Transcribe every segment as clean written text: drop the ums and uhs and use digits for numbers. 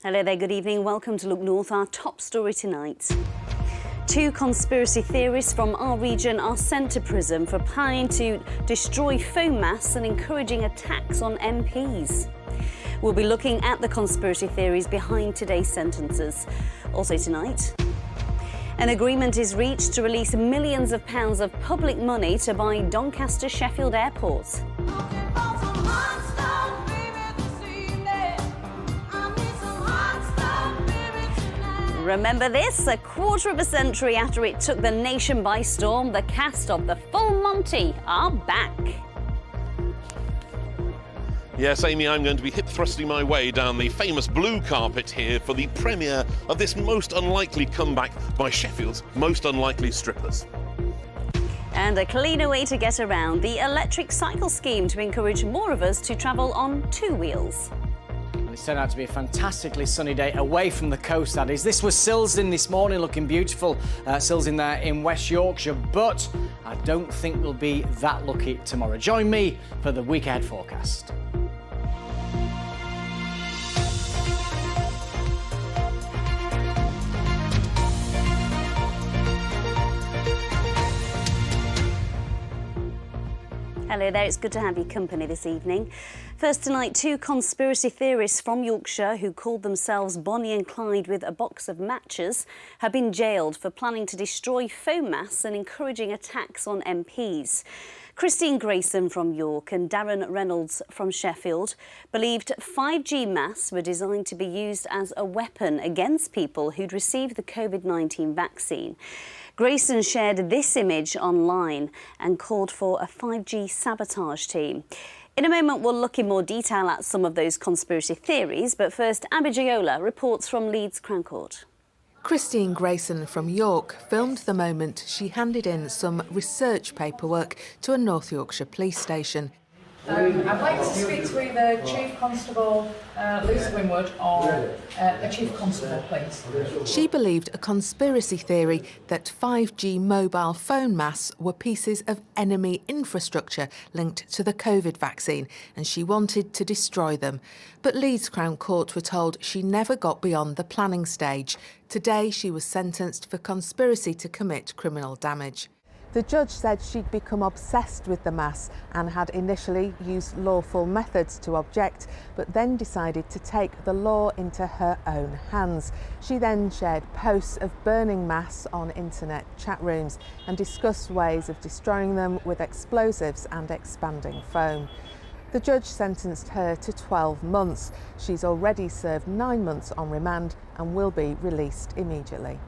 Hello there, good evening. Welcome to Look North. Our top story tonight. Two conspiracy theorists from our region are sent to prison for planning to destroy foam masts and encouraging attacks on MPs. We'll be looking at the conspiracy theories behind today's sentences. Also tonight, an agreement is reached to release millions of pounds of public money to buy Doncaster Sheffield Airport. Remember this? A quarter of a century after it took the nation by storm, the cast of The Full Monty are back. Yes, Amy, I'm going to be hip-thrusting my way down the famous blue carpet here for the premiere of this most unlikely comeback by Sheffield's most unlikely strippers. And a cleaner way to get around, the electric cycle scheme to encourage more of us to travel on two wheels. It's turned out to be a fantastically sunny day away from the coast, that is. This was Silsden this morning, looking beautiful. Silsden there in West Yorkshire, but I don't think we'll be that lucky tomorrow. Join me for the week ahead forecast. Hello there, it's good to have your company this evening. First tonight, two conspiracy theorists from Yorkshire who called themselves Bonnie and Clyde with a box of matches have been jailed for planning to destroy foam masts and encouraging attacks on MPs. Christine Grayson from York and Darren Reynolds from Sheffield believed 5G masts were designed to be used as a weapon against people who'd received the COVID-19 vaccine. Grayson shared this image online and called for a 5G sabotage team. In a moment, we'll look in more detail at some of those conspiracy theories, but first, Abby Giola reports from Leeds Crown Court. Christine Grayson from York filmed the moment she handed in some research paperwork to a North Yorkshire police station. I'd like to speak to either Chief Constable Lisa Winwood or a Chief Constable, please. She believed a conspiracy theory that 5G mobile phone masts were pieces of enemy infrastructure linked to the COVID vaccine, and she wanted to destroy them. But Leeds Crown Court were told she never got beyond the planning stage. Today she was sentenced for conspiracy to commit criminal damage. The judge said she'd become obsessed with the mass and had initially used lawful methods to object, but then decided to take the law into her own hands. She then shared posts of burning mass on internet chat rooms and discussed ways of destroying them with explosives and expanding foam. The judge sentenced her to 12 months. She's already served 9 months on remand and will be released immediately.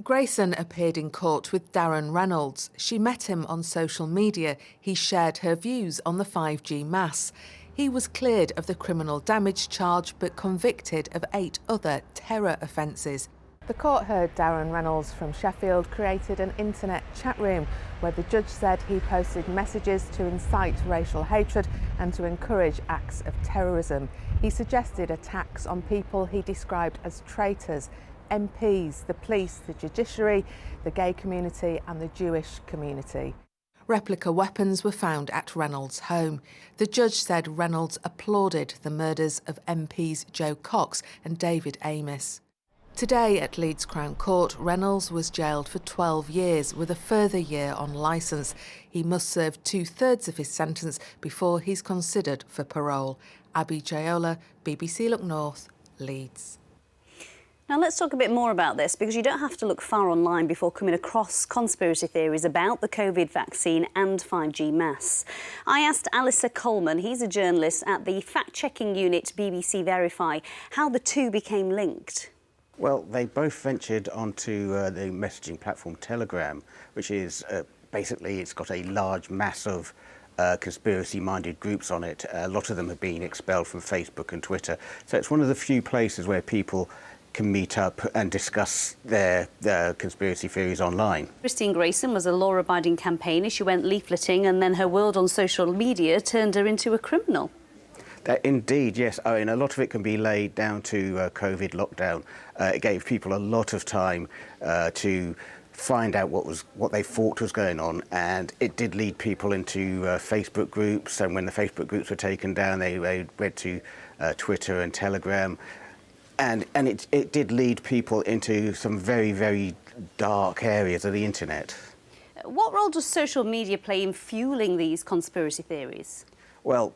Grayson appeared in court with Darren Reynolds. She met him on social media. He shared her views on the 5G mass. He was cleared of the criminal damage charge but convicted of 8 other terror offences. The court heard Darren Reynolds from Sheffield created an internet chat room where the judge said he posted messages to incite racial hatred and to encourage acts of terrorism. He suggested attacks on people he described as traitors, MPs, the police, the judiciary, the gay community and the Jewish community. Replica weapons were found at Reynolds' home. The judge said Reynolds applauded the murders of MPs Joe Cox and David Amis. Today at Leeds Crown Court, Reynolds was jailed for 12 years with a further year on licence. He must serve 2/3 of his sentence before he's considered for parole. Abby Giola, BBC Look North, Leeds. Now let's talk a bit more about this, because you don't have to look far online before coming across conspiracy theories about the COVID vaccine and 5G mass. I asked Alistair Coleman, he's a journalist at the fact-checking unit BBC Verify, how the two became linked. Well, they both ventured onto the messaging platform Telegram, which is basically, it's got a large mass of conspiracy-minded groups on it. A lot of them have been expelled from Facebook and Twitter. So it's one of the few places where people can meet up and discuss their conspiracy theories online. Christine Grayson was a law-abiding campaigner. She went leafleting and then her world on social media turned her into a criminal. Indeed, yes. I mean, a lot of it can be laid down to COVID lockdown. It gave people a lot of time to find out what they thought was going on, and it did lead people into Facebook groups, and when the Facebook groups were taken down, they went to Twitter and Telegram. And it did lead people into some very, very dark areas of the internet. What role does social media play in fueling these conspiracy theories? Well,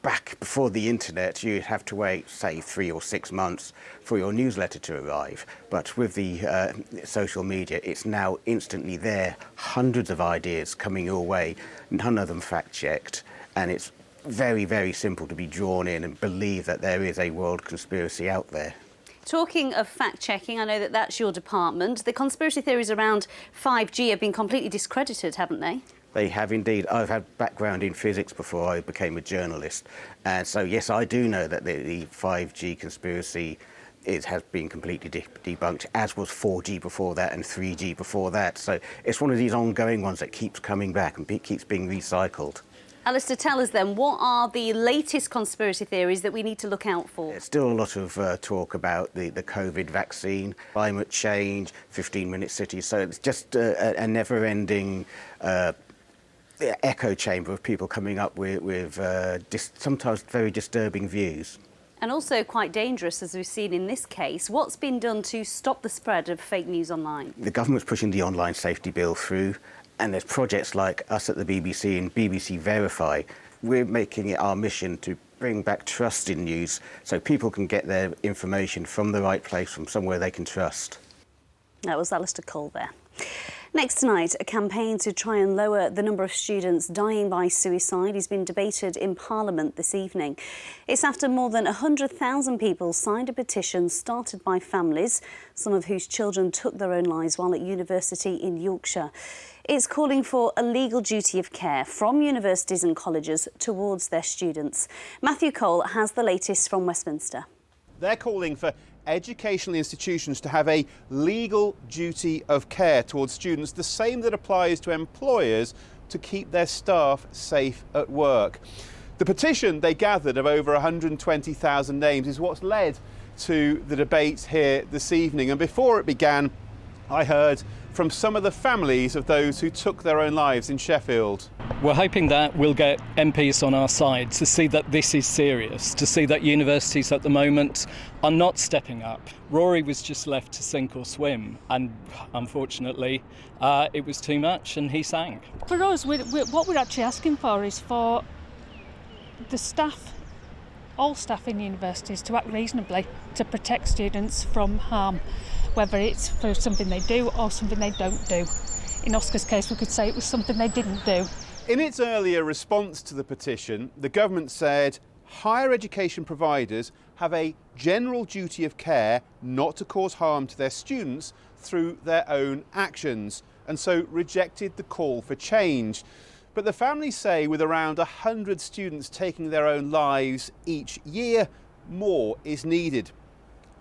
back before the internet, you'd have to wait, say, 3 or 6 months for your newsletter to arrive. But with the social media, it's now instantly there. Hundreds of ideas coming your way, none of them fact-checked. And it's very, very simple to be drawn in and believe that there is a world conspiracy out there. Talking of fact-checking, I know that that's your department. The conspiracy theories around 5G have been completely discredited, haven't they? They have indeed. I've had background in physics before I became a journalist. And so, yes, I do know that the 5G conspiracy has been completely debunked, as was 4G before that and 3G before that. So it's one of these ongoing ones that keeps coming back and keeps being recycled. Alistair, tell us then, what are the latest conspiracy theories that we need to look out for? There's still a lot of talk about the COVID vaccine, climate change, 15-minute cities. So it's just a never-ending echo chamber of people coming up with sometimes very disturbing views. And also quite dangerous, as we've seen in this case. What's been done to stop the spread of fake news online? The government's pushing the online safety bill through, and there's projects like us at the BBC and BBC Verify. We're making it our mission to bring back trust in news so people can get their information from the right place, from somewhere they can trust. That was Alistair Cole there. Next tonight, a campaign to try and lower the number of students dying by suicide is being debated in Parliament this evening. It's after more than 100,000 people signed a petition started by families, some of whose children took their own lives while at university in Yorkshire. It's calling for a legal duty of care from universities and colleges towards their students. Matthew Cole has the latest from Westminster. They're calling for educational institutions to have a legal duty of care towards students, the same that applies to employers to keep their staff safe at work. The petition they gathered of over 120,000 names is what's led to the debate here this evening. And before it began, I heard from some of the families of those who took their own lives in Sheffield. We're hoping that we'll get MPs on our side to see that this is serious, to see that universities at the moment are not stepping up. Rory was just left to sink or swim, and unfortunately it was too much and he sank. For us, what we're actually asking for is for the staff, all staff in universities, to act reasonably to protect students from harm, whether it's for something they do or something they don't do. In Oscar's case, we could say it was something they didn't do. In its earlier response to the petition, the government said higher education providers have a general duty of care not to cause harm to their students through their own actions, and so rejected the call for change. But the families say with around 100 students taking their own lives each year, more is needed.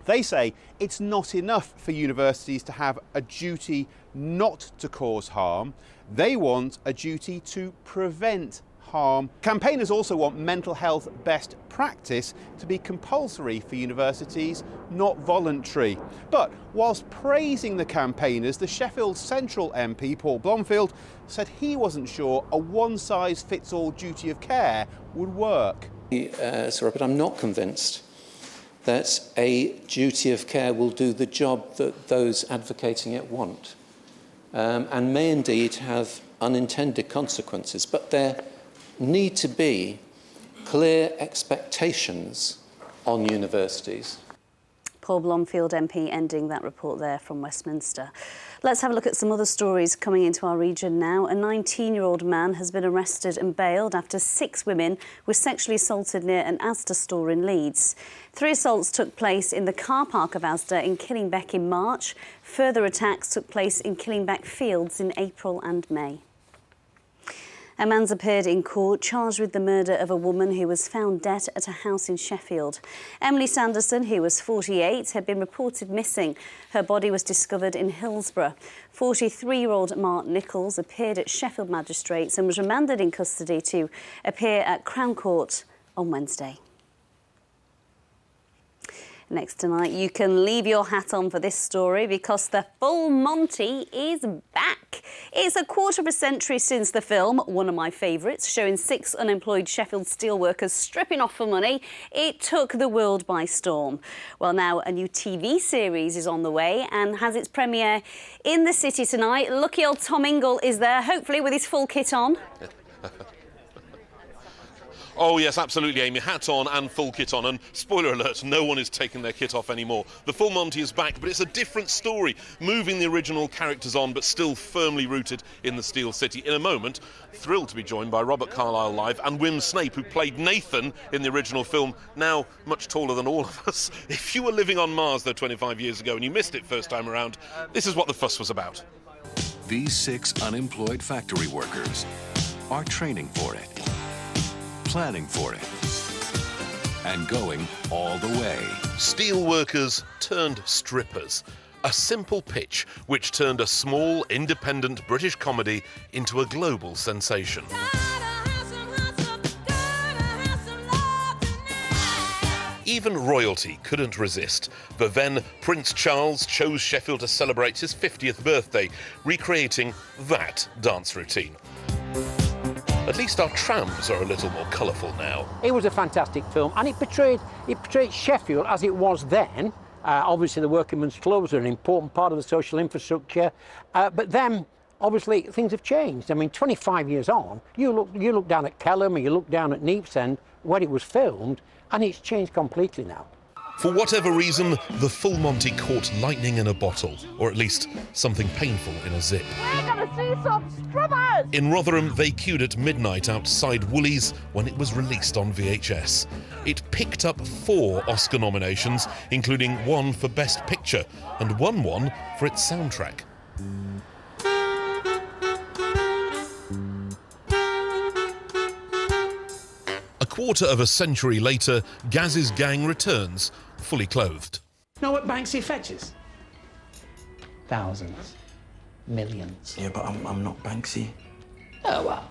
They say it's not enough for universities to have a duty not to cause harm. They want a duty to prevent harm. Campaigners also want mental health best practice to be compulsory for universities, not voluntary. But whilst praising the campaigners, the Sheffield Central MP, Paul Blomfield, said he wasn't sure a one-size-fits-all duty of care would work. But I'm not convinced that a duty of care will do the job that those advocating it want, and may indeed have unintended consequences. But there need to be clear expectations on universities. Paul Blomfield MP ending that report there from Westminster. Let's have a look at some other stories coming into our region now. A 19-year-old man has been arrested and bailed after 6 women were sexually assaulted near an Asda store in Leeds. 3 assaults took place in the car park of Asda in Killingbeck in March. Further attacks took place in Killingbeck Fields in April and May. A man's appeared in court charged with the murder of a woman who was found dead at a house in Sheffield. Emily Sanderson, who was 48, had been reported missing. Her body was discovered in Hillsborough. 43-year-old Mark Nichols appeared at Sheffield Magistrates and was remanded in custody to appear at Crown Court on Wednesday. Next tonight, you can leave your hat on for this story because the full Monty is back. It's a quarter of a century since the film, one of my favourites, showing 6 unemployed Sheffield steelworkers stripping off for money. It took the world by storm. Well, now a new TV series is on the way and has its premiere in the city tonight. Lucky old Tom Ingle is there, hopefully with his full kit on. Oh yes, absolutely, Amy. Hat on and full kit on. And spoiler alert, no one is taking their kit off anymore. The full Monty is back, but it's a different story, moving the original characters on, but still firmly rooted in the Steel City. In a moment, thrilled to be joined by Robert Carlyle live and Wim Snape, who played Nathan in the original film, now much taller than all of us. If you were living on Mars, though, 25 years ago and you missed it first time around, this is what the fuss was about. These 6 unemployed factory workers are training for it, planning for it, and going all the way. Steel workers turned strippers. A simple pitch which turned a small, independent British comedy into a global sensation. Even royalty couldn't resist, but then Prince Charles chose Sheffield to celebrate his 50th birthday, recreating that dance routine. At least our trams are a little more colourful now. It was a fantastic film, and it portrayed Sheffield as it was then. Obviously, the workingmen's clubs are an important part of the social infrastructure, but then, obviously, things have changed. I mean, 25 years on, you look down at Kelham, or you look down at Neepsend, where it was filmed, and it's changed completely now. For whatever reason, the full Monty caught lightning in a bottle, or at least something painful in a zip. We're gonna see some strippers! In Rotherham, they queued at midnight outside Woolies when it was released on VHS. It picked up 4 Oscar nominations, including 1 for Best Picture, and won 1 for its soundtrack. A quarter of a century later, Gaz's gang returns, fully clothed. Know what Banksy fetches? Thousands. Millions. Yeah, but I'm not Banksy. Oh, well,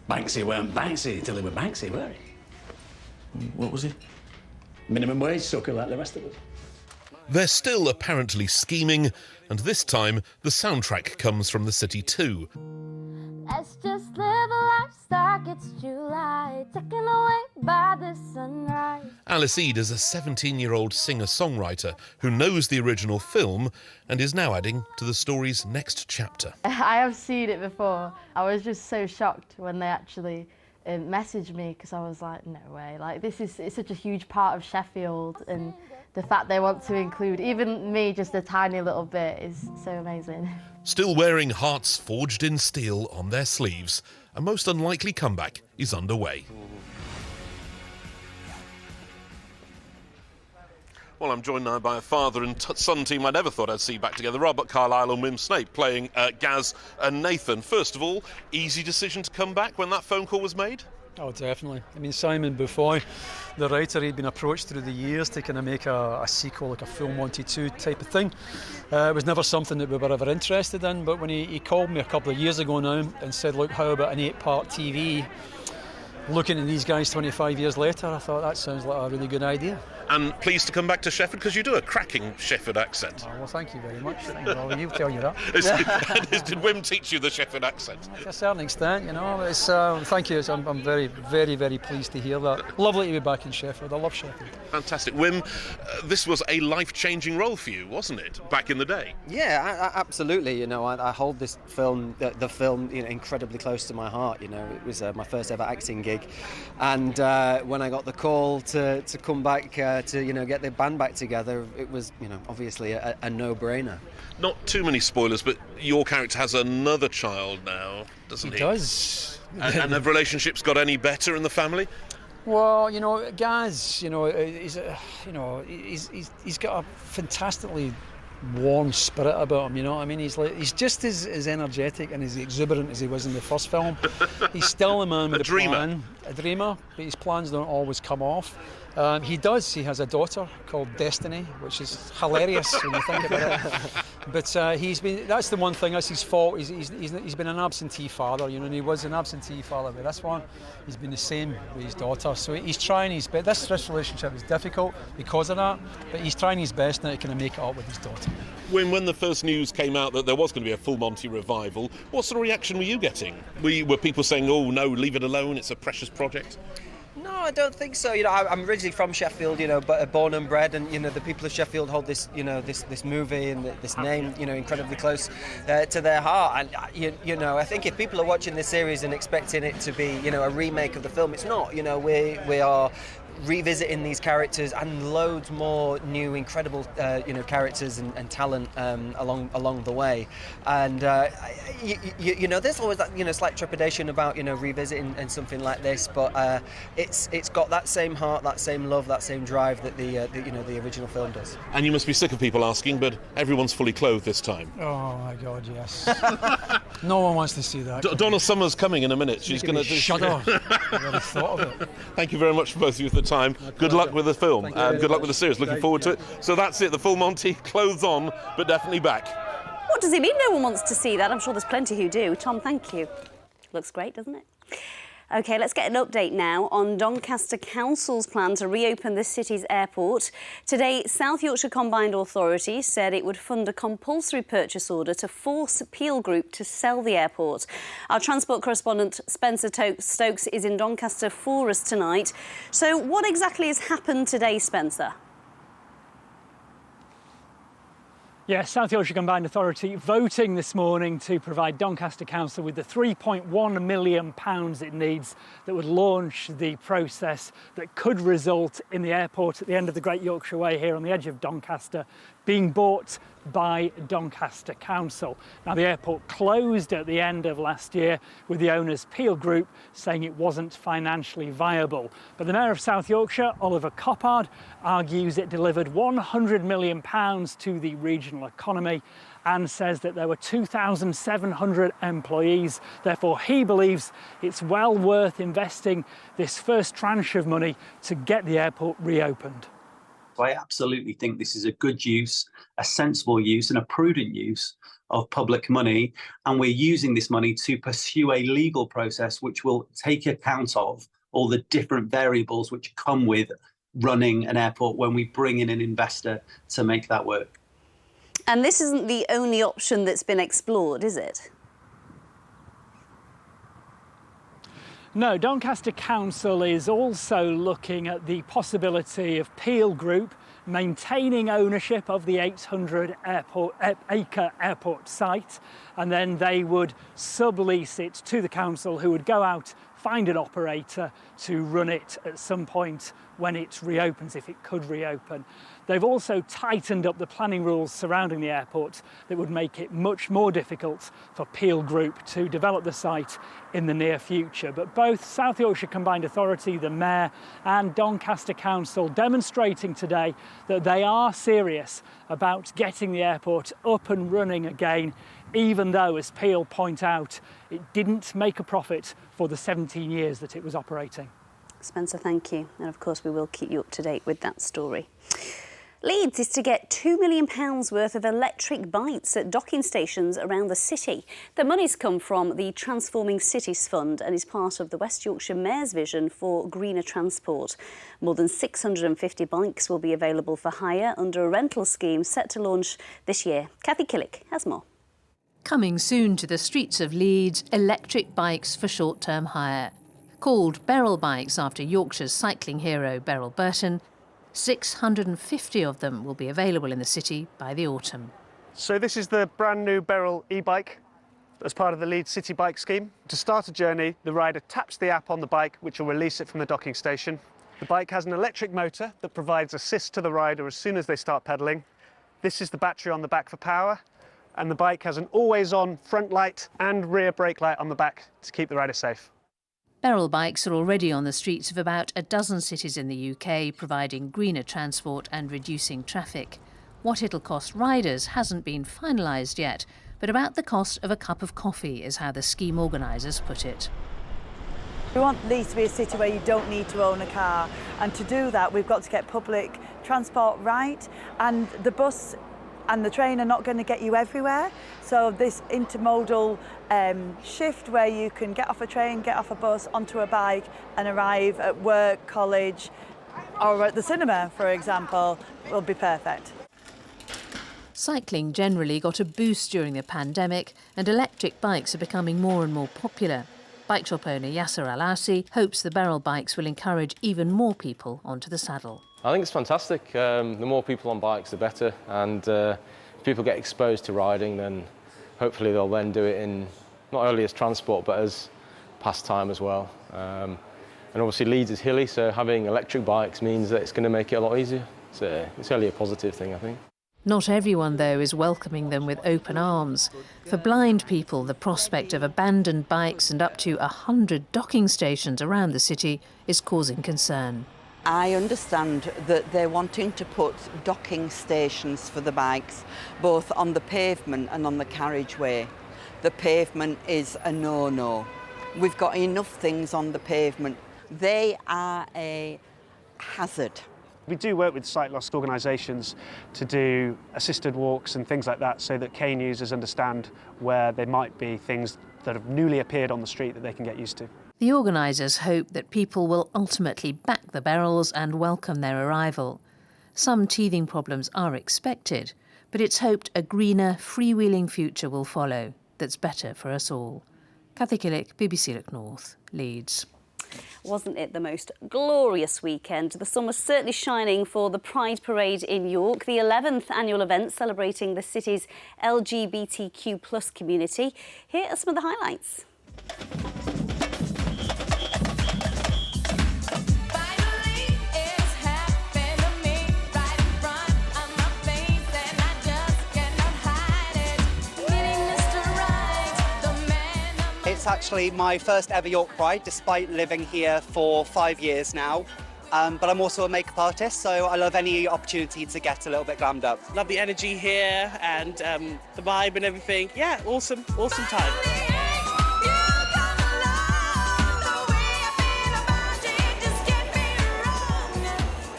Banksy weren't Banksy till he was Banksy, were he? What was he? Minimum wage sucker like the rest of us. They're still apparently scheming, and this time the soundtrack comes from the city too. Let's just live a life like it's July, taken away by the sunrise. Alice Eade is a 17-year-old singer-songwriter who knows the original film and is now adding to the story's next chapter. I have seen it before. I was just so shocked when they actually messaged me, because I was like, no way, like it's such a huge part of Sheffield, and the fact they want to include even me just a tiny little bit is so amazing. Still wearing hearts forged in steel on their sleeves, a most unlikely comeback is underway. Well, I'm joined now by a father and son team I never thought I'd see back together, Robert Carlyle and Wim Snape, playing Gaz and Nathan. First of all, easy decision to come back when that phone call was made? Oh, definitely. I mean, Simon Buffoy, the writer, he'd been approached through the years to kind of make a sequel, like a full Monty 2 type of thing. It was never something that we were ever interested in, but when he called me a couple of years ago now and said, look, how about an 8-part TV? Looking at these guys 25 years later, I thought that sounds like a really good idea. And pleased to come back to Sheffield, because you do a cracking Sheffield accent. Oh, well, thank you very much. Well, he'll tell you that. Did Wim teach you the Sheffield accent? To a certain extent, you know. It's, thank you. I'm very, very, very pleased to hear that. Lovely to be back in Sheffield. I love Sheffield. Fantastic. Wim, this was a life-changing role for you, wasn't it, back in the day? Yeah, absolutely. You know, I hold this film, the film, you know, incredibly close to my heart. You know, it was my first ever acting gig, and when I got the call to come back to, you know, get the band back together, it was, you know, obviously a no-brainer. Not too many spoilers, but your character has another child now, doesn't he? He does. And have relationships got any better in the family? Well, you know, Gaz, you know, he's got a fantastically warm spirit about him, you know what I mean? He's just as energetic and as exuberant as he was in the first film. He's still a man with a dreamer. plan. a dreamer, but his plans don't always come off. He has a daughter called Destiny, which is hilarious when you think about it. But that's the one thing, that's his fault. He's been an absentee father, and he was an absentee father with this one. He's been the same with his daughter. So he's trying his best. This relationship is difficult because of that, but he's trying his best now to kind of make it up with his daughter. When the first news came out that there was going to be a full Monty revival, what sort of reaction were you getting? Were people saying, "Oh no, leave it alone, it's a precious project"? No, I don't think so. I'm originally from Sheffield, but born and bred, and the people of Sheffield hold this, this movie and this name, incredibly close to their heart. And I think if people are watching this series and expecting it to be, a remake of the film, it's not. We are revisiting these characters and loads more new, incredible, characters and talent along the way. And there's always that slight trepidation about revisiting and something like this, but it's got that same heart, that same love, that same drive that the original film does. And you must be sick of people asking, but everyone's fully clothed this time. Oh my God, yes. No one wants to see that. Donna Summer's coming in a minute. She's going to shudder. I never thought of it. Thank you very much for both of you for the time. Good luck with the film and good luck with the series. Looking forward to it. So that's it, the full Monty, clothes on, but definitely back. What does it mean no one wants to see that? I'm sure there's plenty who do. Tom, thank you. Looks great, doesn't it? OK, let's get an update now on Doncaster Council's plan to reopen the city's airport. Today, South Yorkshire Combined Authority said it would fund a compulsory purchase order to force Peel Group to sell the airport. Our transport correspondent Spencer Stokes is in Doncaster for us tonight. So what exactly has happened today, Spencer? Yes, South Yorkshire Combined Authority voting this morning to provide Doncaster Council with the £3.1 million it needs that would launch the process that could result in the airport at the end of the Great Yorkshire Way here on the edge of Doncaster being bought by Doncaster Council. Now, the airport closed at the end of last year with the owners Peel Group saying it wasn't financially viable. But the Mayor of South Yorkshire, Oliver Coppard, argues it delivered £100 million to the regional economy and says that there were 2,700 employees. Therefore, he believes it's well worth investing this first tranche of money to get the airport reopened. I absolutely think this is a good use, a sensible use and a prudent use of public money. And we're using this money to pursue a legal process which will take account of all the different variables which come with running an airport when we bring in an investor to make that work. And this isn't the only option that's been explored, is it? No, Doncaster Council is also looking at the possibility of Peel Group maintaining ownership of the 800-acre airport site, and then they would sublease it to the council, who would go out, find an operator to run it at some point when it reopens, if it could reopen. They've also tightened up the planning rules surrounding the airport that would make it much more difficult for Peel Group to develop the site in the near future. But both South Yorkshire Combined Authority, the Mayor, and Doncaster Council demonstrating today that they are serious about getting the airport up and running again, even though, as Peel point out, it didn't make a profit for the 17 years that it was operating. Spencer, thank you. And of course, we will keep you up to date with that story. Leeds is to get £2 million worth of electric bikes at docking stations around the city. The money's come from the Transforming Cities Fund and is part of the West Yorkshire Mayor's vision for greener transport. More than 650 bikes will be available for hire under a rental scheme set to launch this year. Kathy Killick has more. Coming soon to the streets of Leeds, electric bikes for short-term hire. Called Beryl bikes after Yorkshire's cycling hero Beryl Burton, 650 of them will be available in the city by the autumn. So this is the brand new Beryl e-bike as part of the Leeds City Bike scheme. To start a journey, the rider taps the app on the bike, which will release it from the docking station. The bike has an electric motor that provides assist to the rider as soon as they start pedalling. This is the battery on the back for power, and the bike has an always-on front light and rear brake light on the back to keep the rider safe. Beryl bikes are already on the streets of about a dozen cities in the UK, providing greener transport and reducing traffic. What it'll cost riders hasn't been finalised yet, but about the cost of a cup of coffee is how the scheme organisers put it. We want Leeds to be a city where you don't need to own a car, and to do that we've got to get public transport right, and the bus and the train are not going to get you everywhere. So this intermodal shift where you can get off a train, get off a bus, onto a bike and arrive at work, college or at the cinema, for example, will be perfect. Cycling generally got a boost during the pandemic, and electric bikes are becoming more and more popular. Bike shop owner Yasser Al-Asi hopes the Beryl bikes will encourage even more people onto the saddle. I think it's fantastic. The more people on bikes, the better. And if people get exposed to riding, then hopefully they'll then do it in not only as transport, but as pastime as well. And obviously Leeds is hilly, so having electric bikes means that it's going to make it a lot easier. So it's only a positive thing, I think. Not everyone, though, is welcoming them with open arms. For blind people, the prospect of abandoned bikes and up to 100 docking stations around the city is causing concern. I understand that they're wanting to put docking stations for the bikes, both on the pavement and on the carriageway. The pavement is a no-no. We've got enough things on the pavement. They are a hazard. We do work with sight loss organisations to do assisted walks and things like that, so that cane users understand where there might be things that have newly appeared on the street that they can get used to. The organisers hope that people will ultimately back the Beryls and welcome their arrival. Some teething problems are expected, but it's hoped a greener, freewheeling future will follow that's better for us all. Cathy Killick, BBC Look North, Leeds. Wasn't it the most glorious weekend? The sun was certainly shining for the Pride Parade in York, the 11th annual event celebrating the city's LGBTQ+ community. Here are some of the highlights. It's actually my first ever York Pride, despite living here for 5 years now. But I'm also a makeup artist, so I love any opportunity to get a little bit glammed up. Love the energy here and the vibe and everything. Yeah, awesome time.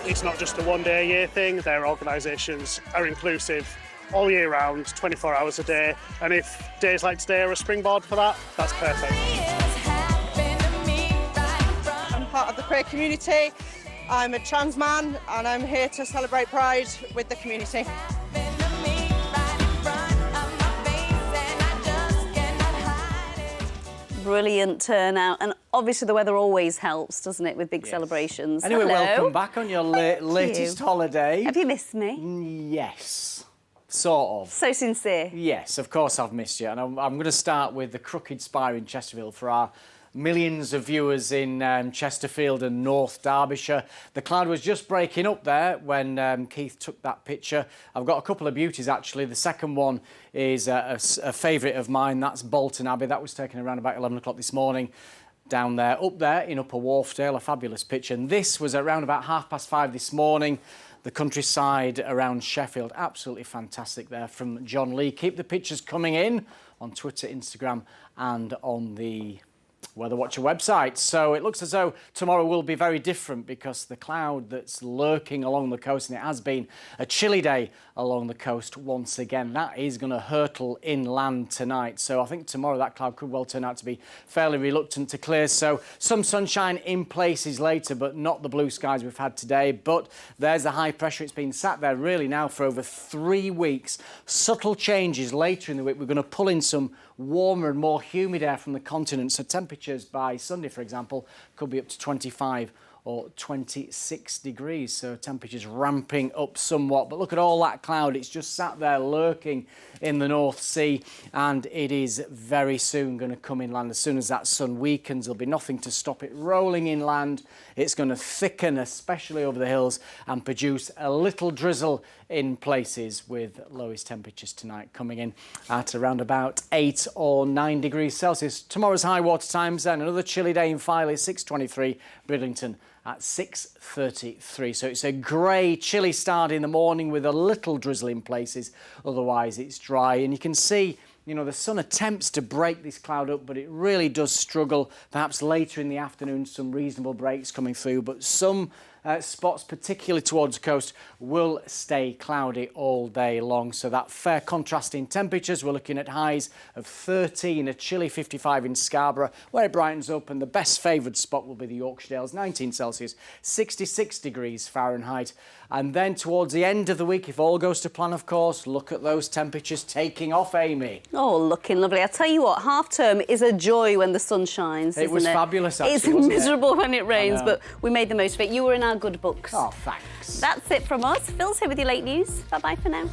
It's not just a one-day a year thing. Their organisations are inclusive all year round, 24 hours a day, and if days like today are a springboard for that, that's perfect. I'm part of the queer community. I'm a trans man and I'm here to celebrate Pride with the community. Brilliant turnout, and obviously the weather always helps, doesn't it, with big celebrations. Anyway, Hello. welcome back on your latest holiday. Have you missed me? Yes. Sort of. So sincere. Yes, of course I've missed you. And I'm going to start with the Crooked Spire in Chesterfield for our millions of viewers in Chesterfield and North Derbyshire. The cloud was just breaking up there when Keith took that picture. I've got a couple of beauties, actually. The second one is a favourite of mine. That's Bolton Abbey. That was taken around about 11 o'clock this morning. Down there, up there in Upper Wharfdale, a fabulous picture. And this was around about 5:30 this morning. The countryside around Sheffield, absolutely fantastic there from John Lee. Keep the pictures coming in on Twitter, Instagram and on the Weather Watcher website. So it looks as though tomorrow will be very different because the cloud that's lurking along the coast, and it has been a chilly day along the coast once again, that is going to hurtle inland tonight. So I think tomorrow that cloud could well turn out to be fairly reluctant to clear. So some sunshine in places later, but not the blue skies we've had today. But there's the high pressure. It's been sat there really now for over 3 weeks. Subtle changes later in the week. We're going to pull in some warmer and more humid air from the continent. So temperatures by Sunday, for example, could be up to 25 or 26 degrees. So temperatures ramping up somewhat. But look at all that cloud. It's just sat there lurking in the North Sea, and it is very soon going to come inland. As soon as that sun weakens, there'll be nothing to stop it rolling inland. It's going to thicken, especially over the hills, and produce a little drizzle in places, with lowest temperatures tonight coming in at around about 8 or 9 degrees Celsius. Tomorrow's high water times then, another chilly day in Filey, 6:23, Bridlington at 6:33. So it's a grey, chilly start in the morning with a little drizzle in places. Otherwise, it's dry. And you can see You know, the sun attempts to break this cloud up, but it really does struggle. Perhaps later in the afternoon, some reasonable breaks coming through, but some spots, particularly towards the coast, will stay cloudy all day long. So that fair contrast in temperatures. We're looking at highs of 13, a chilly 55 in Scarborough, where it brightens up, and the best favoured spot will be the Yorkshire Dales, 19 Celsius, 66 degrees Fahrenheit. And then towards the end of the week, if all goes to plan, of course, look at those temperatures taking off, Amy. Oh, looking lovely. I tell you what, half term is a joy when the sun shines. It was fabulous, actually. It's miserable when it rains, but we made the most of it. You were in our good books. Oh, thanks. That's it from us. Phil's here with your late news. Bye-bye for now.